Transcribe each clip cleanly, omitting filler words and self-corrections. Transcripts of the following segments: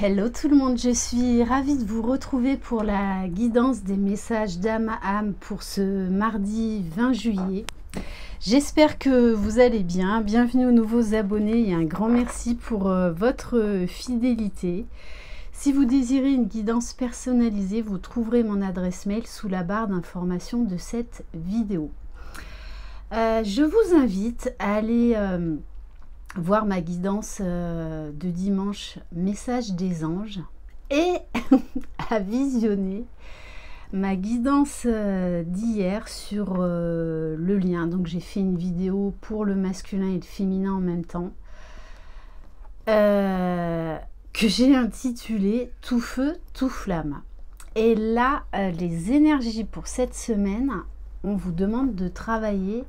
Hello tout le monde, je suis ravie de vous retrouver pour la guidance des messages d'âme à âme pour ce mardi 20 juillet. J'espère que vous allez bien. Bienvenue aux nouveaux abonnés et un grand merci pour votre fidélité. Si vous désirez une guidance personnalisée, vous trouverez mon adresse mail sous la barre d'information de cette vidéo. Je vous invite à aller voir ma guidance de dimanche Message des anges et à visionner ma guidance d'hier sur le lien. Donc j'ai fait une vidéo pour le masculin et le féminin en même temps que j'ai intitulé Tout feu, tout flamme. Et là, les énergies pour cette semaine, on vous demande de travailler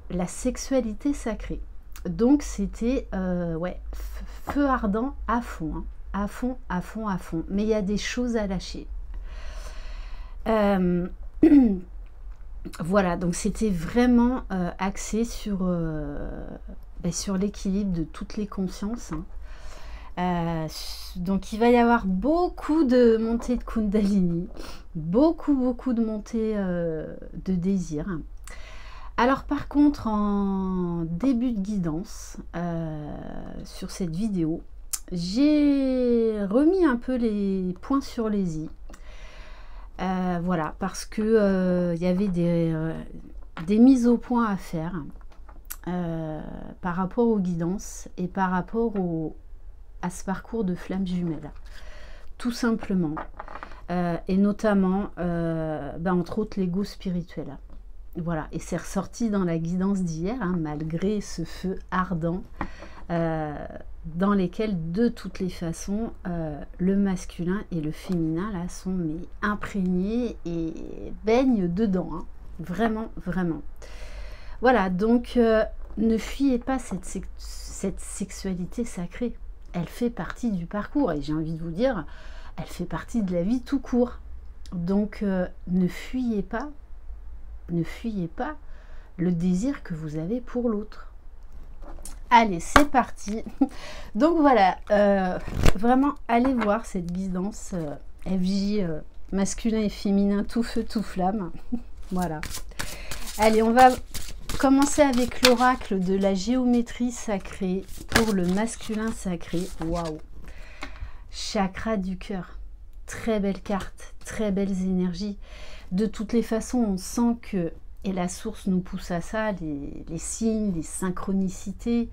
la sexualité sacrée. Donc c'était feu ardent à fond, hein, à fond, à fond, à fond. Mais il y a des choses à lâcher. Voilà, donc c'était vraiment axé sur l'équilibre de toutes les consciences. Hein. Donc il va y avoir beaucoup de montées de Kundalini, beaucoup de montées de désir. Alors par contre, en début de guidance sur cette vidéo, j'ai remis un peu les points sur les i. Voilà, parce que il y avait des mises au point à faire par rapport aux guidances et par rapport à ce parcours de flamme jumelle, tout simplement. Et notamment, entre autres, l'ego spirituel. Voilà, et c'est ressorti dans la guidance d'hier, hein, malgré ce feu ardent, dans lesquels, de toutes les façons, le masculin et le féminin, là, sont imprégnés et baignent dedans. Hein. Vraiment, vraiment. Voilà, donc, ne fuyez pas cette sexualité sacrée. Elle fait partie du parcours, et j'ai envie de vous dire, elle fait partie de la vie tout court. Donc, ne fuyez pas le désir que vous avez pour l'autre. Allez, c'est parti. Donc voilà, vraiment, allez voir cette guidance FJ masculin et féminin, tout feu, tout flamme. Voilà. Allez, on va commencer avec l'oracle de la géométrie sacrée pour le masculin sacré. Waouh! Chakra du cœur. Très belle carte, très belles énergies. De toutes les façons, on sent que, et la source nous pousse à ça, les signes, les synchronicités,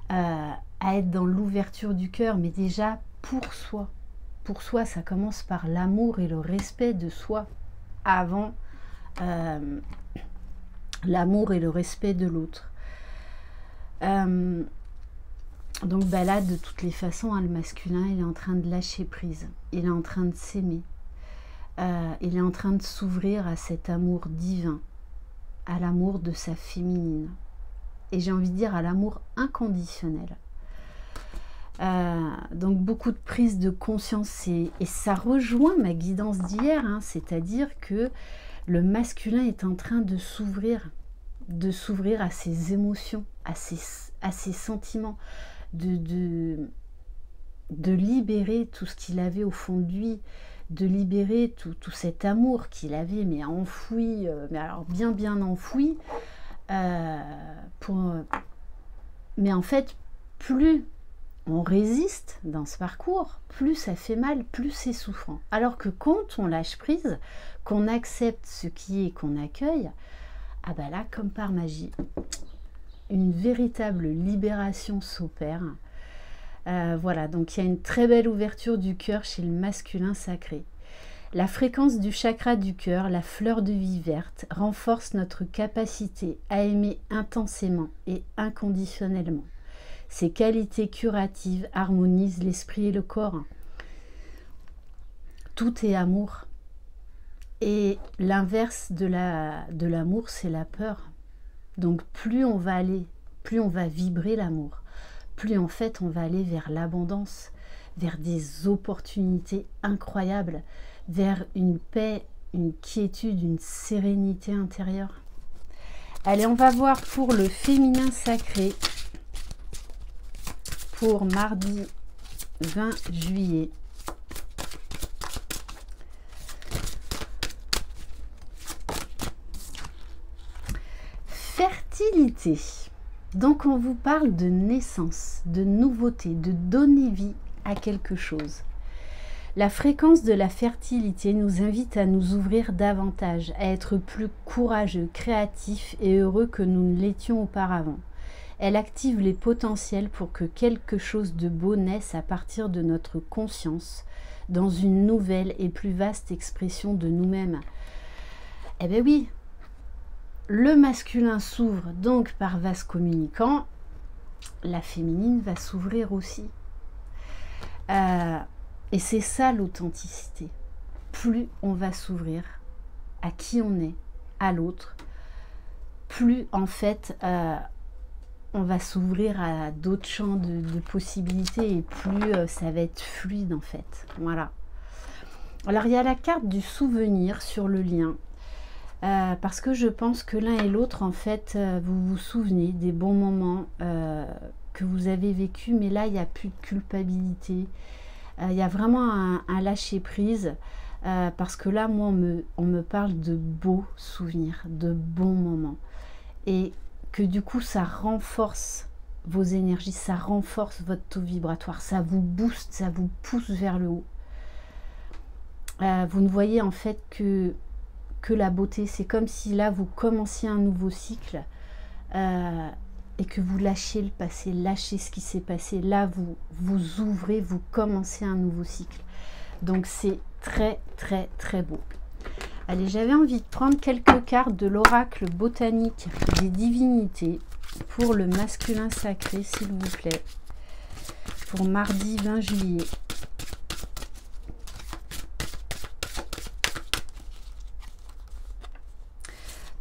à être dans l'ouverture du cœur, mais déjà pour soi. Pour soi, ça commence par l'amour et le respect de soi, avant l'amour et le respect de l'autre. Donc là, de toutes les façons, hein, le masculin, il est en train de lâcher prise, il est en train de s'aimer. Il est en train de s'ouvrir à cet amour divin, à l'amour de sa féminine, et j'ai envie de dire à l'amour inconditionnel. Donc beaucoup de prise de conscience, et ça rejoint ma guidance d'hier, hein, c'est-à-dire que le masculin est en train de s'ouvrir à ses émotions, à ses sentiments, de libérer tout ce qu'il avait au fond de lui, de libérer tout cet amour qu'il avait, mais enfoui, mais alors bien enfoui. Mais en fait, plus on résiste dans ce parcours, plus ça fait mal, plus c'est souffrant. Alors que quand on lâche prise, qu'on accepte ce qui est, qu'on accueille, ah ben là, comme par magie, une véritable libération s'opère. Voilà, donc il y a une très belle ouverture du cœur chez le masculin sacré. La fréquence du chakra du cœur, la fleur de vie verte, renforce notre capacité à aimer intensément et inconditionnellement. Ces qualités curatives harmonisent l'esprit et le corps. Tout est amour. Et l'inverse de l'amour, c'est la peur. Donc plus on va vibrer l'amour, plus en fait on va aller vers l'abondance, vers des opportunités incroyables, vers une paix, une quiétude, une sérénité intérieure. Allez, on va voir pour le féminin sacré, pour mardi 20 juillet. Fertilité. Donc on vous parle de naissance, de nouveauté, de donner vie à quelque chose. La fréquence de la fertilité nous invite à nous ouvrir davantage, à être plus courageux, créatifs et heureux que nous ne l'étions auparavant. Elle active les potentiels pour que quelque chose de beau naisse à partir de notre conscience, dans une nouvelle et plus vaste expression de nous-mêmes. Eh bien oui, le masculin s'ouvre donc par vase communicant, la féminine va s'ouvrir aussi. Et c'est ça l'authenticité. Plus on va s'ouvrir à qui on est, à l'autre, plus en fait on va s'ouvrir à d'autres champs de possibilités et plus ça va être fluide en fait. Voilà. Alors il y a la carte du souvenir sur le lien. Parce que je pense que l'un et l'autre, en fait, vous vous souvenez des bons moments que vous avez vécus, mais là, il n'y a plus de culpabilité. Il y a vraiment un lâcher-prise, parce que là, moi, on me parle de beaux souvenirs, de bons moments. Et que du coup, ça renforce vos énergies, ça renforce votre taux vibratoire, ça vous booste, ça vous pousse vers le haut. Vous ne voyez en fait que la beauté, c'est comme si là vous commenciez un nouveau cycle et que vous lâchez le passé, lâchez ce qui s'est passé, là vous ouvrez, vous commencez un nouveau cycle. Donc c'est très très très beau. Allez, j'avais envie de prendre quelques cartes de l'oracle botanique des divinités pour le masculin sacré, s'il vous plaît, pour mardi 20 juillet.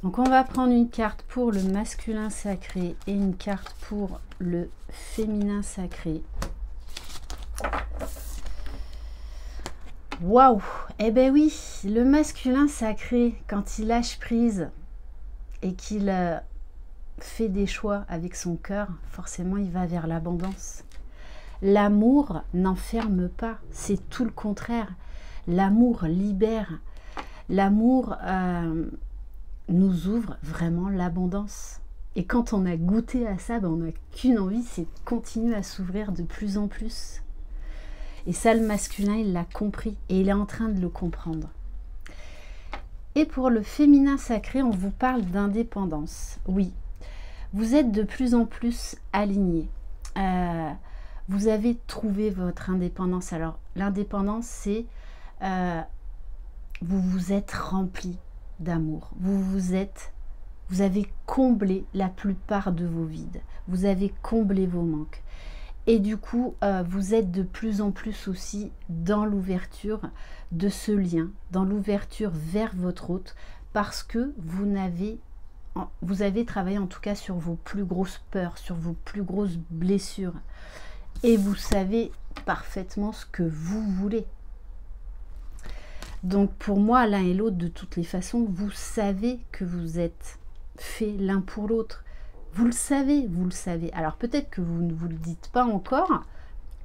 Donc on va prendre une carte pour le masculin sacré et une carte pour le féminin sacré. Waouh! Eh ben oui, le masculin sacré, quand il lâche prise et qu'il fait des choix avec son cœur, forcément il va vers l'abondance. L'amour n'enferme pas, c'est tout le contraire. L'amour libère. L'amour nous ouvre vraiment l'abondance. Et quand on a goûté à ça, ben on n'a qu'une envie, c'est de continuer à s'ouvrir de plus en plus. Et ça, le masculin, il l'a compris et il est en train de le comprendre. Et pour le féminin sacré, on vous parle d'indépendance. Oui, vous êtes de plus en plus alignés. Vous avez trouvé votre indépendance. Alors, l'indépendance, c'est vous vous êtes rempli d'amour. Vous avez comblé la plupart de vos vides. Vous avez comblé vos manques. Et du coup, vous êtes de plus en plus aussi dans l'ouverture de ce lien, dans l'ouverture vers votre hôte, parce que vous avez travaillé en tout cas sur vos plus grosses peurs, sur vos plus grosses blessures. Et vous savez parfaitement ce que vous voulez. Donc pour moi, l'un et l'autre, de toutes les façons, vous savez que vous êtes faits l'un pour l'autre. Vous le savez, vous le savez. Alors peut-être que vous ne vous le dites pas encore,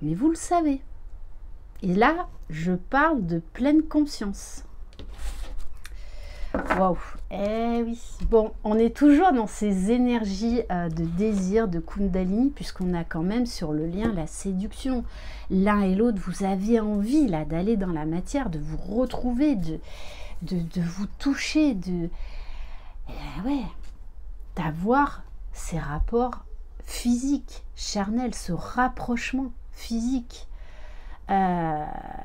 mais vous le savez. Et là, je parle de pleine conscience. Waouh! Eh oui. Bon, on est toujours dans ces énergies de désir, de Kundalini, puisqu'on a quand même sur le lien la séduction. L'un et l'autre, vous avez envie là d'aller dans la matière, de vous retrouver, de vous toucher, ouais, d'avoir ces rapports physiques, charnels, ce rapprochement physique.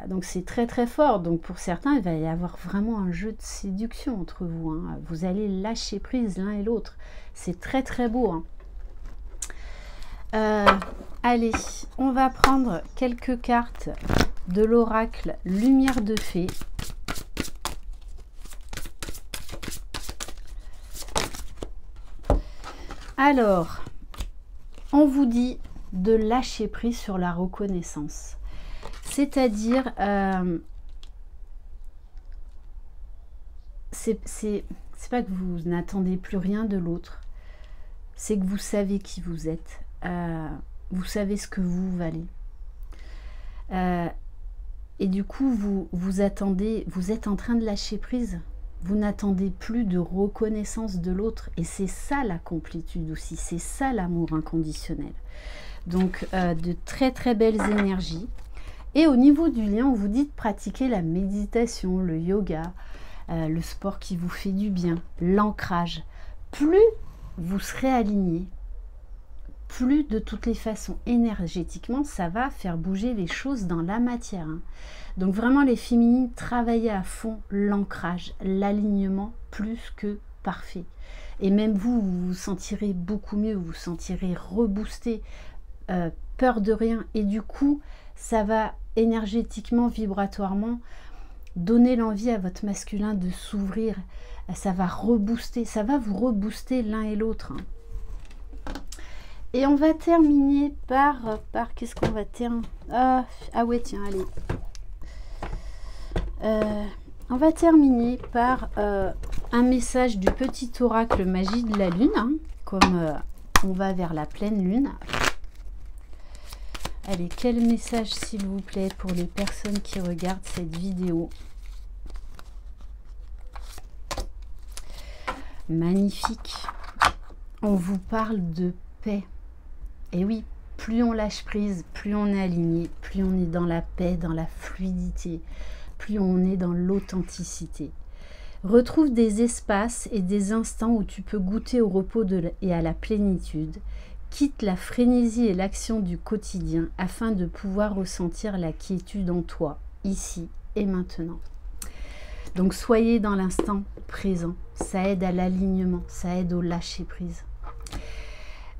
Donc c'est très très fort. Donc pour certains, il va y avoir vraiment un jeu de séduction entre vous, hein. Vous allez lâcher prise l'un et l'autre. C'est très très beau, hein. Allez, on va prendre quelques cartes de l'oracle Lumière de Fée. Alors, on vous dit de lâcher prise sur la reconnaissance. C'est-à-dire, c'est pas que vous n'attendez plus rien de l'autre, c'est que vous savez qui vous êtes, vous savez ce que vous valez. Et du coup, vous attendez, vous êtes en train de lâcher prise. Vous n'attendez plus de reconnaissance de l'autre. Et c'est ça la complétude aussi. C'est ça l'amour inconditionnel. Donc, de très très belles énergies. Et au niveau du lien, on vous dit de pratiquer la méditation, le yoga, le sport qui vous fait du bien, l'ancrage. Plus vous serez aligné, plus de toutes les façons énergétiquement, ça va faire bouger les choses dans la matière. Hein. Donc vraiment les féminines, travaillez à fond l'ancrage, l'alignement plus que parfait. Et même vous, vous vous sentirez beaucoup mieux, vous vous sentirez reboosté, peur de rien. Et du coup, ça va énergétiquement, vibratoirement, donner l'envie à votre masculin de s'ouvrir. Ça va rebooster, ça va vous rebooster l'un et l'autre. Hein. Et on va terminer par qu'est-ce qu'on va terminer? Ah ouais, tiens, allez. On va terminer par un message du petit oracle magie de la lune, hein, comme on va vers la pleine lune. Allez, quel message s'il vous plaît pour les personnes qui regardent cette vidéo? Magnifique. On vous parle de paix. Et oui, plus on lâche prise, plus on est aligné, plus on est dans la paix, dans la fluidité, plus on est dans l'authenticité. Retrouve des espaces et des instants où tu peux goûter au repos et à la plénitude. Quitte la frénésie et l'action du quotidien afin de pouvoir ressentir la quiétude en toi, ici et maintenant. Donc soyez dans l'instant présent, ça aide à l'alignement, ça aide au lâcher prise.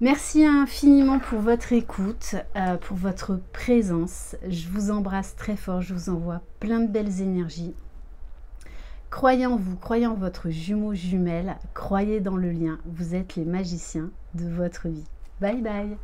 Merci infiniment pour votre écoute, pour votre présence. Je vous embrasse très fort, je vous envoie plein de belles énergies. Croyez en vous, croyez en votre jumeau jumelle, croyez dans le lien. Vous êtes les magiciens de votre vie. Bye bye.